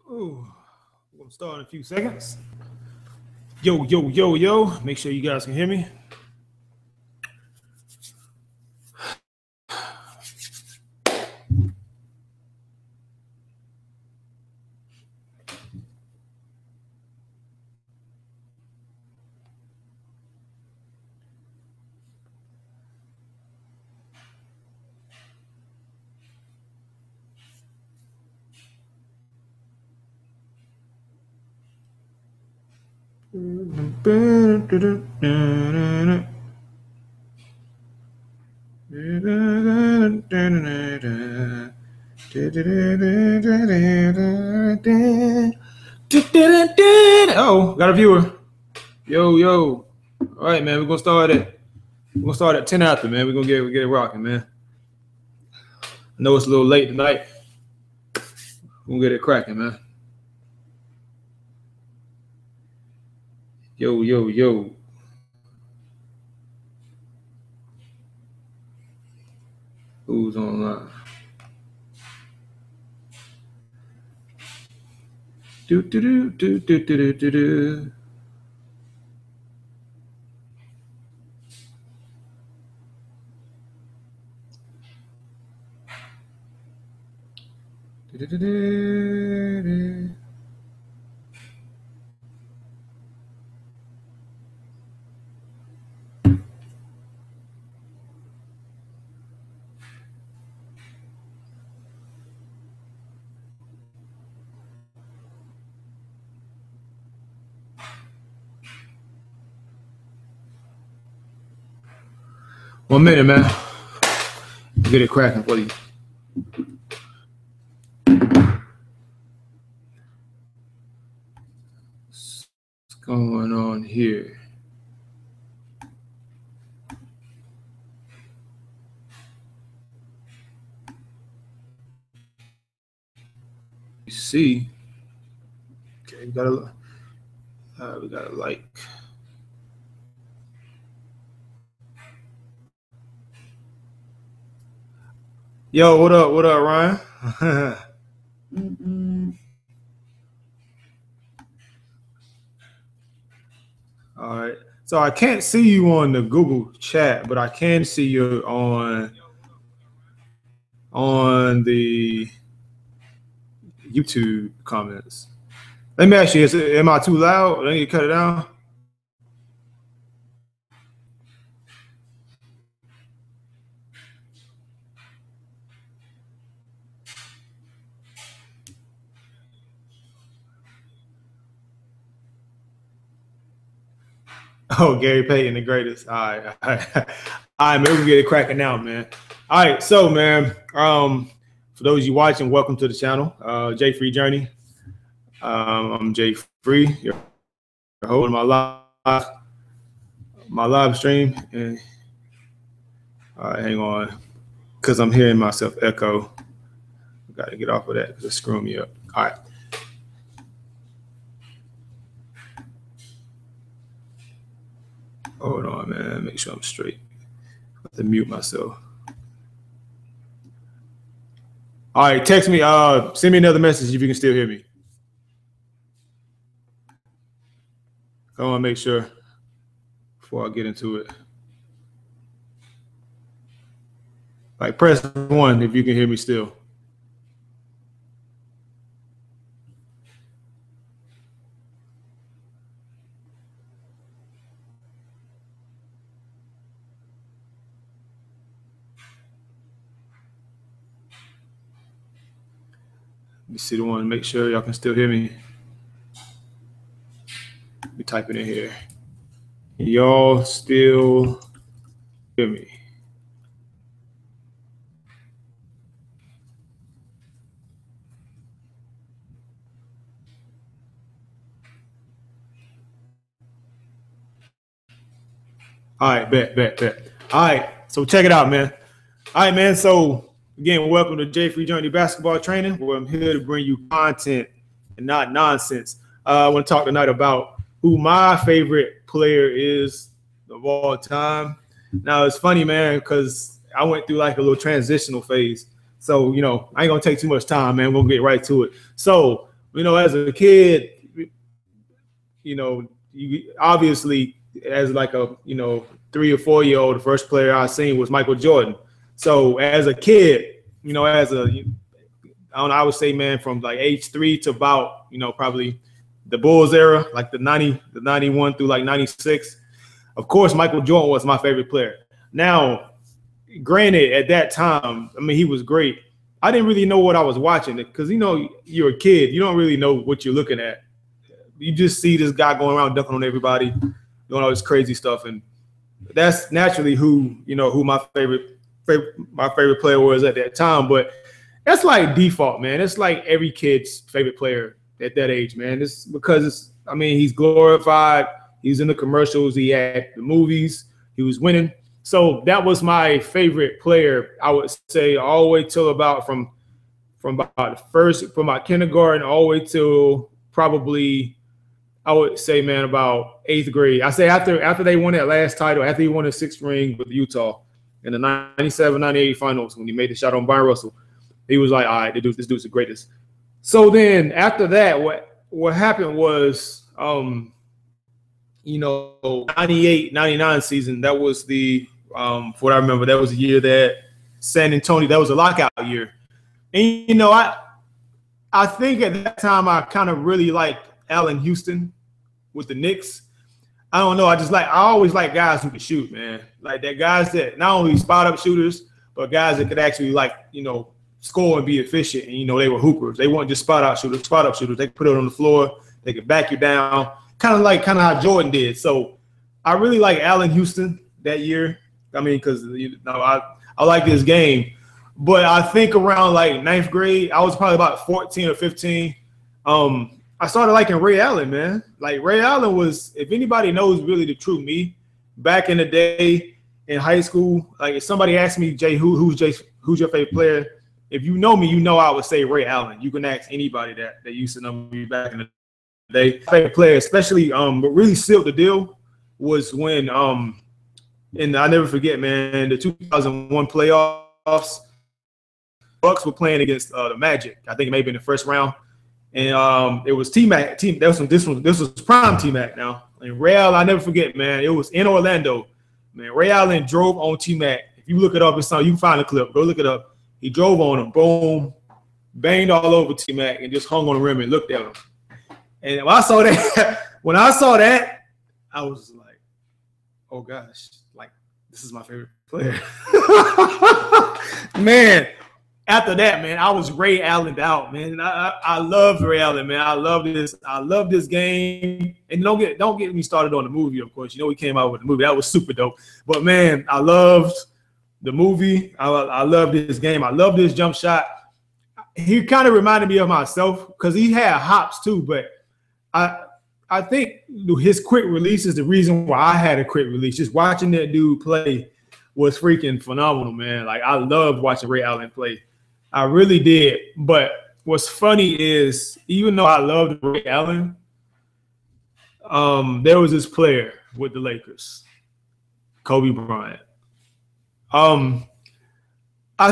Ooh, we're gonna start in a few seconds. Yo, yo, yo, yo. Make sure you guys can hear me. Oh, got a viewer. Yo, yo. All right, man. We're gonna start at 10 after, man. We're gonna get it rocking, man. I know it's a little late tonight. We're gonna get it cracking, man. Yo, yo, yo. Who's online? Do do do do do do do do. One minute, man. Get it cracking for you. What's going on here? You see. Okay, we got a like. Yo, what up? What up, Ryan? All right. So I can't see you on the Google chat, but I can see you on the YouTube comments. Let me ask you: am I too loud? I need to cut it down. Oh, Gary Payton, the greatest. All right, all right, all right, man. We'll get it cracking now, man. All right, so man, for those of you watching, welcome to the channel, Jay Free Journey. I'm Jay Free. You're holding my live stream. And, all right, hang on, because I'm hearing myself echo. Got to get off of that because it's screwing me up. All right. Hold on, man. Make sure I'm straight. I have to mute myself. All right, text me. Send me another message if you can still hear me. I want to make sure before I get into it. Like, press 1 if you can hear me still. Let me see the one. Make sure y'all can still hear me. Let me type it in here. Y'all still hear me? All right, bet. All right, so check it out, man. All right, man. So again, welcome to Jay Free Journey Basketball Training, where I'm here to bring you content and not nonsense. I want to talk tonight about who my favorite player is of all time. Now, it's funny, man, because I went through like a little transitional phase. So, I ain't going to take too much time, man. We'll get right to it. So as a kid, you obviously as like a 3 or 4 year old, the first player I seen was Michael Jordan. So as a kid, as a I don't know, I would say, man, from like age 3 to about, probably the Bulls era, like the 91 through like 96. Of course, Michael Jordan was my favorite player. Now, granted, at that time, I mean, he was great. I didn't really know what I was watching because, you're a kid. You don't really know what you're looking at. You just see this guy going around dunking on everybody, doing all this crazy stuff. And that's naturally who my favorite player was at that time. But that's like default, man. It's like every kid's favorite player at that age, man. It's because he's glorified. He's in the commercials. He had the movies. He was winning. So that was my favorite player, I would say, all the way till about from my kindergarten all the way till probably, I would say, man, about 8th grade. I say after they won that last title, after he won the 6th ring with Utah in the 97-98 finals when he made the shot on Byron Russell, he was like, all right, this dude's the greatest. So then after that, what happened was, 98-99 season, that was the from what I remember, that was the year that San Antonio, that was a lockout year. And I think at that time I kind of really liked Allen Houston with the Knicks. I don't know, I always like guys who can shoot, man. Like that guys that not only spot up shooters, but guys that could actually score and be efficient. And they were hoopers. They weren't just spot up shooters. They could put it on the floor. They could back you down, kind of how Jordan did. So I really like Allen Houston that year. I mean, because I like this game. But I think around like 9th grade, I was probably about 14 or 15. I started liking Ray Allen, man. Like Ray Allen was, if anybody knows really the true me, back in the day in high school, like if somebody asked me, Jay, who's your favorite player? If you know me, I would say Ray Allen. You can ask anybody that used to know me back in the day. Favorite player, especially what really sealed the deal was when and I'll never forget, man, the 2001 playoffs, Bucks were playing against the Magic. I think maybe in the first round. And it was T-Mac. This was prime T-Mac now. And Ray Allen, I'll never forget, man. It was in Orlando. Man, Ray Allen drove on T-Mac. If you look it up, you can find the clip. Go look it up. He drove on him. Boom. Banged all over T-Mac and just hung on the rim and looked at him. And when I saw that, I was like, oh, gosh. Like, this is my favorite player. Man. After that, man, I was Ray Allen out, man. I loved Ray Allen, man. I love this game. And don't get me started on the movie, of course. We came out with the movie. That was super dope. But man, I loved the movie. I loved this game. I loved this jump shot. He kind of reminded me of myself because he had hops too. But I think his quick release is the reason why I had a quick release. Just watching that dude play was freaking phenomenal, man. Like I loved watching Ray Allen play. I really did. But what's funny is, even though I loved Ray Allen, there was this player with the Lakers, Kobe Bryant. I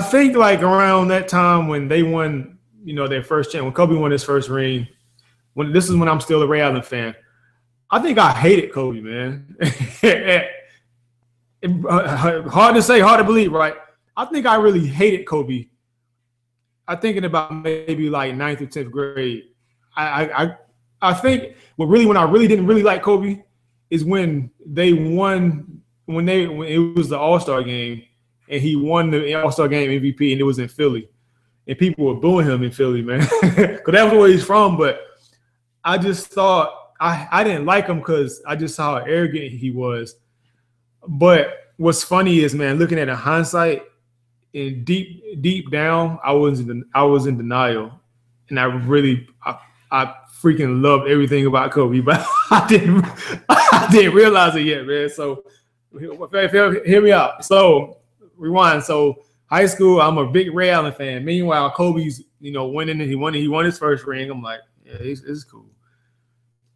think like around that time when they won, their first chance, when Kobe won his first ring, this is when I'm still a Ray Allen fan. I think I hated Kobe, man. Hard to say, hard to believe, right? I think I really hated Kobe. I'm thinking about maybe like 9th or 10th grade. I think when I really didn't really like Kobe is when they won, when it was the All-Star game and he won the All-Star game MVP and it was in Philly. And people were booing him in Philly, man. Because that was where he's from. But I just thought I didn't like him because I just saw how arrogant he was. But what's funny is, man, looking at it in hindsight, and deep down, I was in denial, and I freaking loved everything about Kobe, but I didn't realize it yet, man. So hear me out. So rewind. So high school, I'm a big Ray Allen fan. Meanwhile, Kobe's winning, and he won his first ring. I'm like, yeah, it's cool.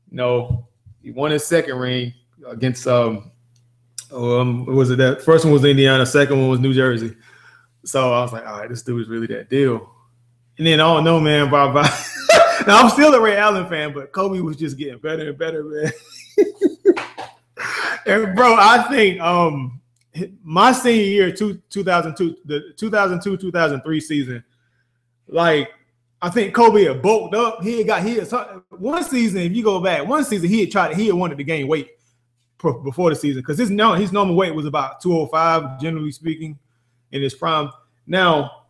He won his second ring against was it that first one was Indiana, second one was New Jersey. So I was like, all right, this dude is really that deal. And then I don't know, man, Now I'm still a Ray Allen fan, but Kobe was just getting better and better, man. And bro, I think my senior year, 2002, the 2002-2003 season, like I think Kobe had bulked up. He had one season. If you go back, one season he had wanted to gain weight before the season because his normal weight was about 205, generally speaking, in his prime. Now,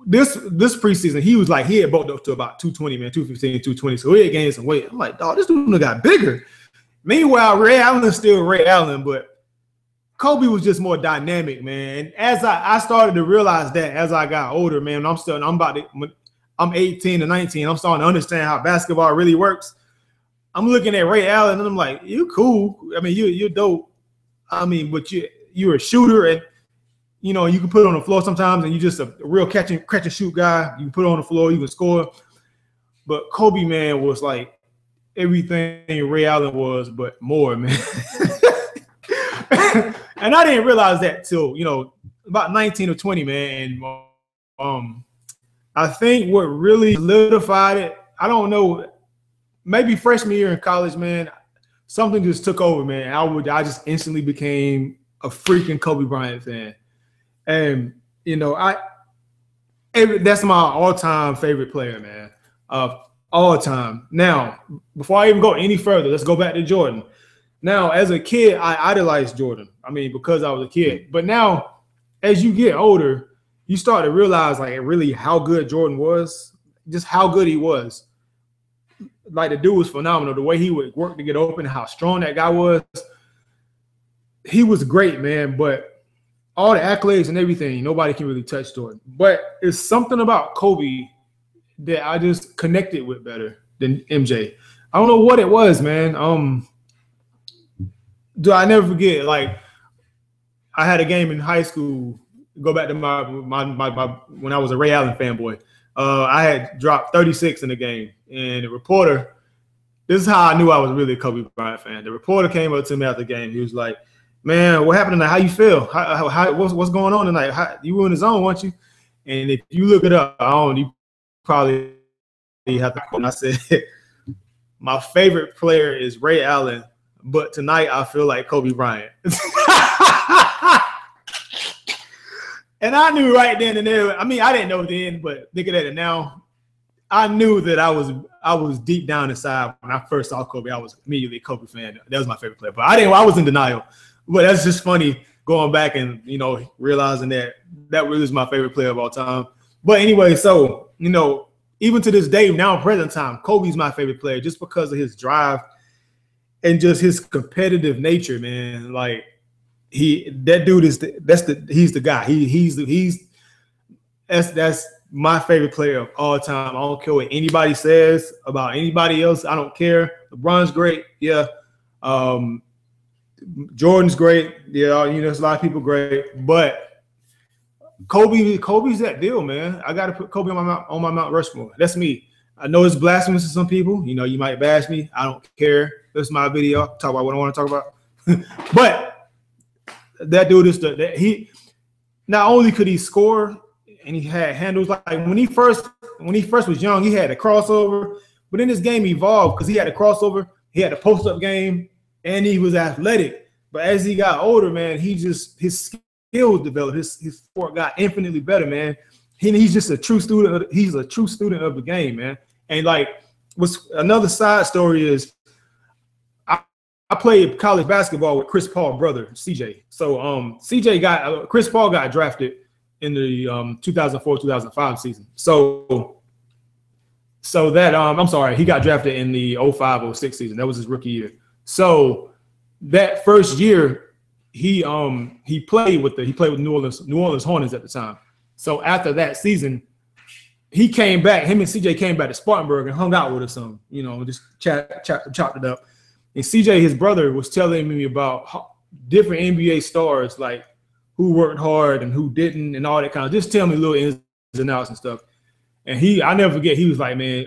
this preseason, he had bulked up to about 220, man, 215, 220. So he had gained some weight. I'm like, dog, this dude got bigger. Meanwhile, Ray Allen is still Ray Allen, but Kobe was just more dynamic, man. And as I started to realize that as I got older, man, I'm 18 to 19. I'm starting to understand how basketball really works. I'm looking at Ray Allen and I'm like, you cool. I mean, you're dope. I mean, but you're a shooter and you know, you can put it on the floor sometimes and you're just a real catch and shoot guy. You can put it on the floor, you can score. But Kobe, man, was like everything Ray Allen was, but more, man. And I didn't realize that till, you know, about 19 or 20, man. And I think what really solidified it, I don't know, maybe freshman year in college, man, something just took over, man. I just instantly became a freaking Kobe Bryant fan. And, you know, that's my all-time favorite player, man, of all time. Now, before I even go any further, let's go back to Jordan. Now, as a kid, I idolized Jordan. I mean, because I was a kid. But now, as you get older, you start to realize, like, really how good Jordan was, just how good he was. Like, the dude was phenomenal. The way he would work to get open, how strong that guy was. He was great, man. But all the accolades and everything, nobody can really touch Jordan. But it's something about Kobe that I just connected with better than MJ. I don't know what it was, man. Do I never forget, like, I had a game in high school, go back to my when I was a Ray Allen fanboy. I had dropped 36 in the game, and the reporter, this is how I knew I was really a Kobe Bryant fan. The reporter came up to me after the game. He was like, man, what happened tonight? How you feel? What's going on tonight? You were in the zone, weren't you? And if you look it up, you probably have to. And I said, my favorite player is Ray Allen, but tonight I feel like Kobe Bryant. And I knew right then and there. I mean, I didn't know then, but looking at it now, I knew that I was deep down inside when I first saw Kobe. I was immediately a Kobe fan. That was my favorite player. But I was in denial. But that's just funny going back and, you know, realizing that really is my favorite player of all time. But anyway, so, you know, even to this day, now present time, Kobe's my favorite player just because of his drive and just his competitive nature, man. Like, he's the guy. That's my favorite player of all time. I don't care what anybody says about anybody else. I don't care. LeBron's great, yeah. Jordan's great, yeah. You know, there's a lot of people great, but Kobe's that deal, man. I got to put Kobe on my Mount Rushmore. That's me. I know it's blasphemous to some people. You know, you might bash me. I don't care. This is my video. Talk about what I want to talk about. But that dude is he. Not only could he score, and he had handles. Like when he first was young, he had a crossover. But then this game evolved because he had a crossover. He had a post-up game, and he was athletic. But as he got older, man, his skills developed. His sport got infinitely better, man. He's just a true student. He's a true student of the game, man. And like, what's another side story is I played college basketball with Chris Paul's brother, CJ. So Chris Paul got drafted in the 2004-2005 season. So that I'm sorry, he got drafted in the 05-06 season. That was his rookie year. So that first year, he played with New Orleans Hornets at the time. So after that season, he came back. Him and CJ came back to Spartanburg and hung out with us some, you know, just chopped it up. And CJ, his brother, was telling me about different NBA stars, like who worked hard and who didn't, and all that kind of. Just tell me little ins and outs and stuff. And I never forget. He was like, man,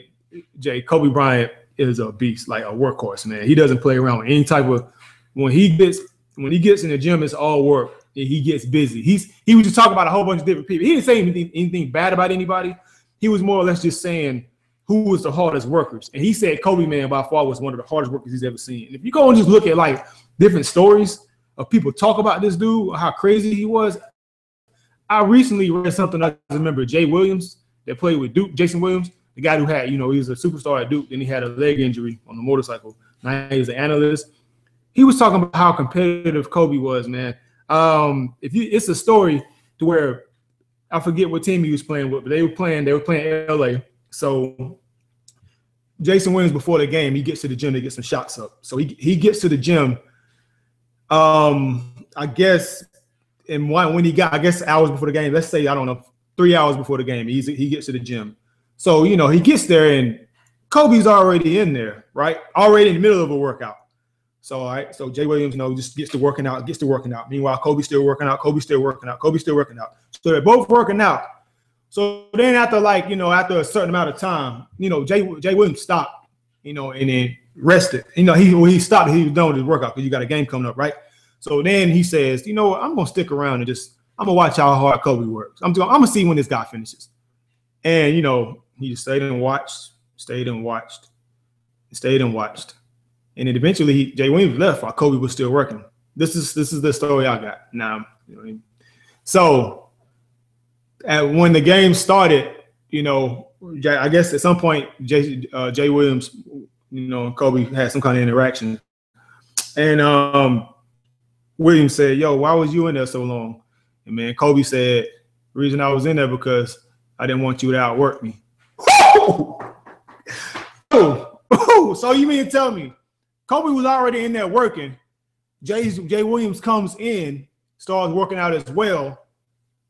Jay, Kobe Bryant is a beast, like a workhorse, man. He doesn't play around with any type of. When he gets in the gym, it's all work. And he gets busy. He was just talking about a whole bunch of different people. He didn't say anything bad about anybody. He was more or less just saying who was the hardest workers. And he said Kobe, man, by far was one of the hardest workers he's ever seen. And if you go and just look at like different stories of people talk about this dude, how crazy he was. I recently read something, I remember Jay Williams that played with Duke, Jason Williams, the guy who had, he was a superstar at Duke, then he had a leg injury on the motorcycle. Now he's an analyst. He was talking about how competitive Kobe was, man. It's a story to where I forget what team he was playing with, but they were playing LA. So Jason Williams, before the game, he gets to the gym to get some shots up. So he gets to the gym. I guess hours before the game, let's say, I don't know, 3 hours before the game, he gets to the gym. So, he gets there and Kobe's already in there, right? Already in the middle of a workout. So, all right. So Jay Williams, just gets to working out. Meanwhile, Kobe's still working out. So they're both working out. So then after after a certain amount of time, Jay Williams stopped, and then rested. He stopped, he was done with his workout because you got a game coming up, right? So then he says, I'm going to stick around and I'm going to watch how hard Kobe works. I'm going to see when this guy finishes. And, he just stayed and watched. And then eventually Jay Williams left while Kobe was still working. This is the story I got now. So when the game started, I guess at some point Jay Williams, and Kobe had some kind of interaction. And Williams said, "Yo, why was you in there so long?" And man, Kobe said, "The reason I was in there because I didn't want you to outwork me." So you mean to tell me Kobe was already in there working? Jay Williams comes in, starts working out as well,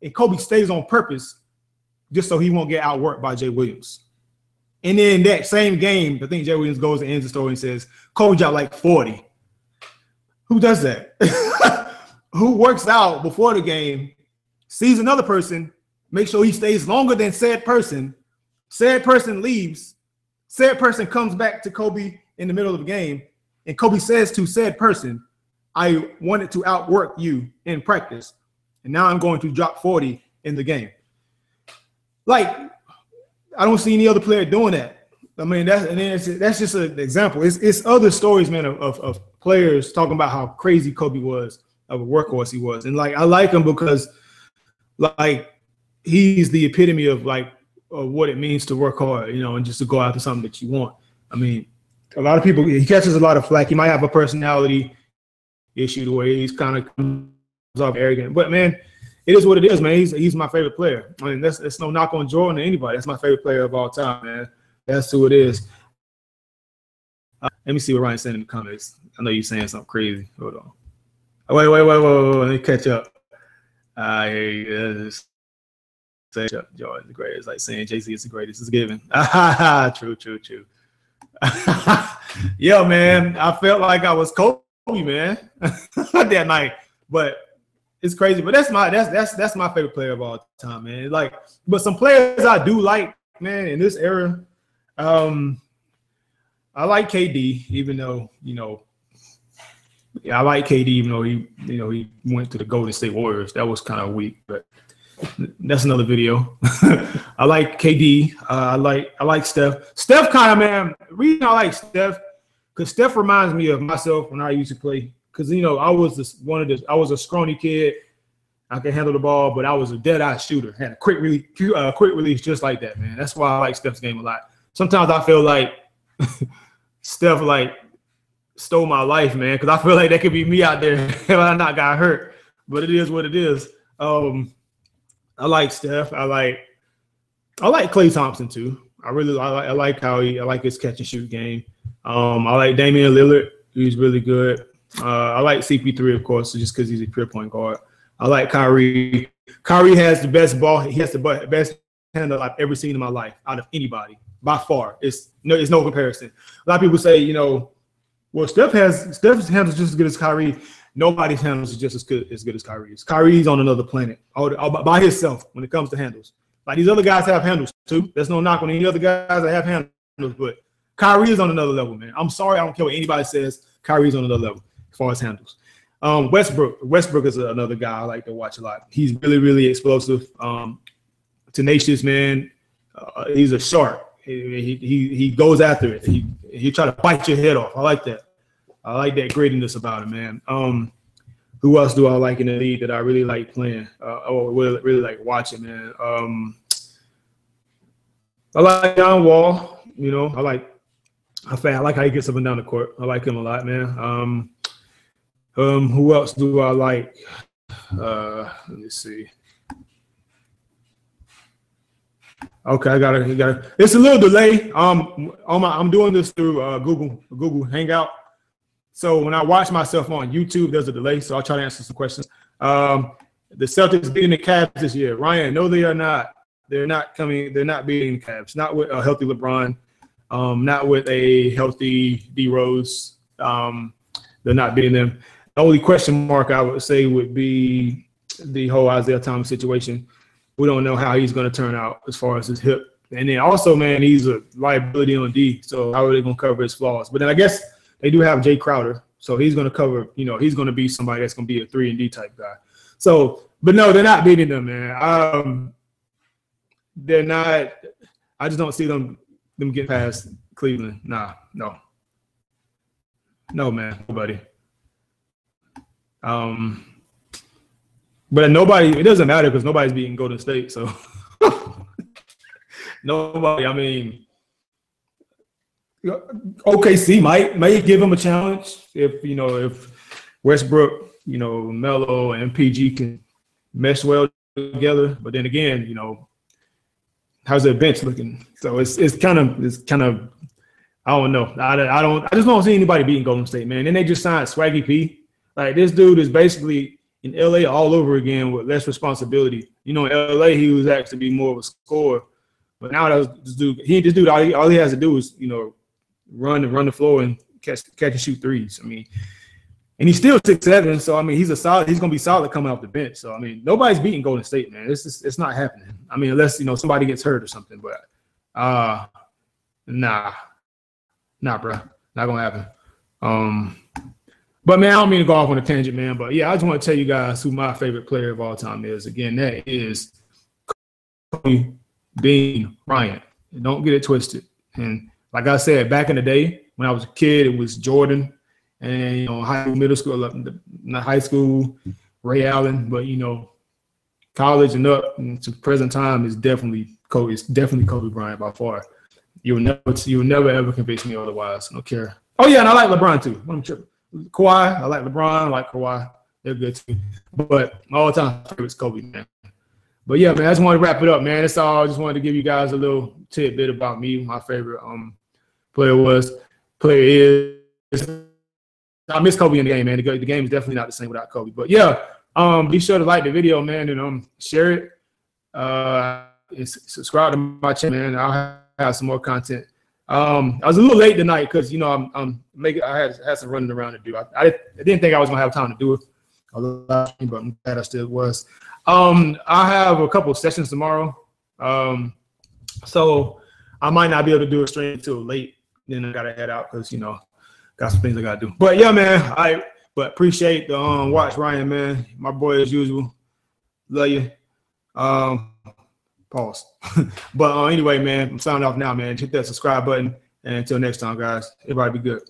and Kobe stays on purpose just so he won't get outworked by Jay Williams. And then that same game, I think Jay Williams goes and ends the story and says, Kobe dropped like 40. Who does that? Who works out before the game, sees another person, makes sure he stays longer than said person leaves, said person comes back to Kobe in the middle of the game, and Kobe says to said person, "I wanted to outwork you in practice, and now I'm going to drop 40 in the game." Like, I don't see any other player doing that. I mean, that's just an example. It's other stories, man, of players talking about how crazy Kobe was, of a workhorse he was. And I like him because he's the epitome of what it means to work hard, and just to go after something that you want. I mean, a lot of people, he catches a lot of flack. He might have a personality issue the way he's kind of comes off arrogant, but man, it is what it is, man. He's my favorite player. I mean, that's no knock on Jordan or anybody. That's my favorite player of all time, man. That's who it is. Let me see what Ryan's saying in the comments. I know you're saying something crazy. Hold on. Wait. Let me catch up. I hear you. Say Jordan's the greatest. Like saying JC is the greatest. It's given. True. Yeah, man. I felt like I was Kobe, man, that night. But it's crazy. But that's my favorite player of all time, man. But some players I do like, man, in this era. I like KD, even though, I like KD, even though he went to the Golden State Warriors. That was kind of weak, but that's another video. I like KD. I like Steph. Steph kind of, man, the reason I like Steph, because Steph reminds me of myself when I used to play. Because, I was a scrawny kid. I could handle the ball, but I was a dead-eye shooter. Had a quick release just like that, man. That's why I like Steph's game a lot. Sometimes I feel like Steph stole my life, man, because I feel like that could be me out there if I not got hurt. But it is what it is. I like Steph. I like Klay Thompson too. I like how I like his catch and shoot game. I like Damian Lillard. He's really good. I like CP3, of course, just because he's a pure point guard. I like Kyrie. Kyrie has the best ball. He has the best handle I've ever seen in my life out of anybody. By far, it's no comparison. A lot of people say, well, Steph's handles just as good as Kyrie. Nobody's handles is just as good as Kyrie's. Kyrie's on another planet all by himself when it comes to handles. Like, these other guys have handles too. There's no knock on any other guys that have handles, but Kyrie is on another level, man. I'm sorry, I don't care what anybody says. Kyrie's on another level as far as handles. Westbrook is another guy I like to watch a lot. He's really, really explosive, tenacious, man. He's a shark. he goes after it. He try to bite your head off. I like that. I like that grittiness about him, man. Who else do I like in the league that I really like playing or really like watching, man? I like John Wall. You know, I like how he gets up and down the court. I like him a lot, man. Who else do I like? Let me see. Okay, I gotta. It's a little delay. I'm doing this through Google Hangout. So when I watch myself on YouTube, there's a delay. So I'll try to answer some questions. The Celtics beating the Cavs this year. Ryan, no, they are not. They're not coming. They're not beating the Cavs. Not with a healthy LeBron. Not with a healthy D Rose. They're not beating them. The only question mark I would say would be the whole Isaiah Thomas situation. We don't know how he's going to turn out as far as his hip. And then also, man, he's a liability on D. So how are they going to cover his flaws? But then I guess they do have Jay Crowder. So he's going to cover, he's going to be somebody that's going to be a 3-and-D type guy. So, but no, they're not beating them, man. They're not. I just don't see them getting past Cleveland. Nah, no. No, man, nobody. But nobody, it doesn't matter because nobody's beating Golden State. So nobody, I mean, OKC might give him a challenge if Westbrook, Melo and PG can mesh well together. But then again, how's their bench looking? So it's kind of I don't know. I just don't see anybody beating Golden State, man. And they just signed Swaggy P. Like this dude is basically in LA all over again with less responsibility. In LA he was actually be more of a scorer, but now this dude all he has to do is run the floor and catch and shoot threes. I mean, and he's still 6'7", so I mean he's gonna be solid coming off the bench. So I mean nobody's beating Golden State, man. It's not happening. I mean unless somebody gets hurt or something, but nah, bro, not gonna happen. But, man, I don't mean to go off on a tangent, man. But, yeah, I just want to tell you guys who my favorite player of all time is. Again, that is Kobe Bean Bryant. Don't get it twisted. And like I said, back in the day when I was a kid, it was Jordan and, middle school, not high school, Ray Allen. But, college and up and to present time is definitely Kobe. It's definitely Kobe Bryant by far. You'll never, ever convince me otherwise. I don't care. Oh, yeah, and I like LeBron, too. I'm tripping. Kawhi, I like LeBron, I like Kawhi. They're good too. But my all-time favorite is Kobe, man. But yeah, man, I just wanted to wrap it up, man. That's all. I just wanted to give you guys a little tidbit about me. My favorite player is. I miss Kobe in the game, man. The game is definitely not the same without Kobe. But yeah, be sure to like the video, man, and share it. And subscribe to my channel, man. I'll have some more content. I was a little late tonight because I had some running around to do. I didn't think I was gonna have time to do it, but I'm glad I still was. I have a couple of sessions tomorrow, so I might not be able to do a stream until late. Then I gotta head out because got some things I gotta do. But yeah, man, but appreciate the watch, Ryan, man. My boy as usual. Love you. Pause. But anyway, man, I'm signing off now, man. Hit that subscribe button. And until next time, guys, everybody be good.